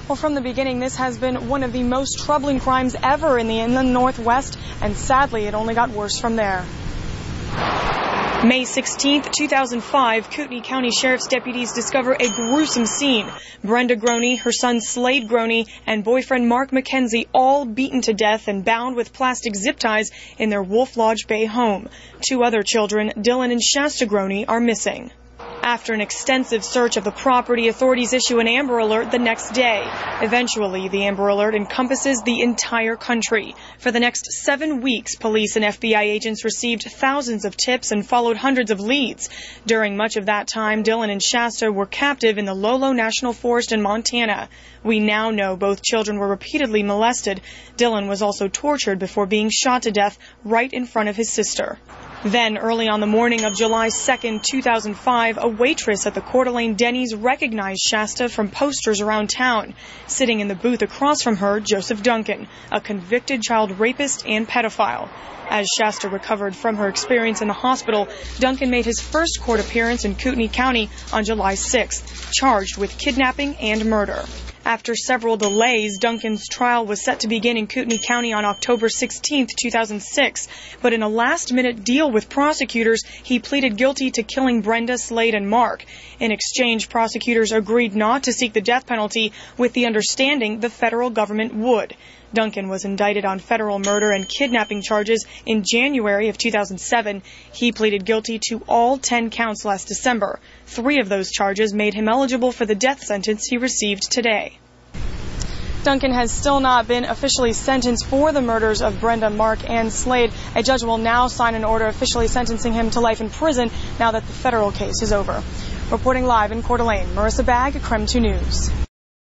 Well, from the beginning, this has been one of the most troubling crimes ever in the inland Northwest, and sadly, it only got worse from there. May 16, 2005, Kootenai County Sheriff's deputies discover a gruesome scene. Brenda Groney, her son Slade Groney, and boyfriend Mark McKenzie all beaten to death and bound with plastic zip ties in their Wolf Lodge Bay home. 2 other children, Dylan and Shasta Groney, are missing. After an extensive search of the property, authorities issue an Amber Alert the next day. Eventually, the Amber Alert encompasses the entire country. For the next 7 weeks, police and FBI agents received thousands of tips and followed hundreds of leads. During much of that time, Dylan and Shasta were captive in the Lolo National Forest in Montana. We now know both children were repeatedly molested. Dylan was also tortured before being shot to death right in front of his sister. Then, early on the morning of July 2, 2005, a waitress at the Coeur d'Alene Denny's recognized Shasta from posters around town. Sitting in the booth across from her, Joseph Duncan, a convicted child rapist and pedophile. As Shasta recovered from her experience in the hospital, Duncan made his first court appearance in Kootenai County on July 6th, charged with kidnapping and murder. After several delays, Duncan's trial was set to begin in Kootenai County on October 16, 2006. But in a last-minute deal with prosecutors, he pleaded guilty to killing Brenda, Slade, and Mark. In exchange, prosecutors agreed not to seek the death penalty with the understanding the federal government would. Duncan was indicted on federal murder and kidnapping charges in January of 2007. He pleaded guilty to all 10 counts last December. 3 of those charges made him eligible for the death sentence he received today. Duncan has still not been officially sentenced for the murders of Brenda, Mark, and Slade. A judge will now sign an order officially sentencing him to life in prison now that the federal case is over. Reporting live in Coeur d'Alene, Marissa Bagg, KREM 2 News.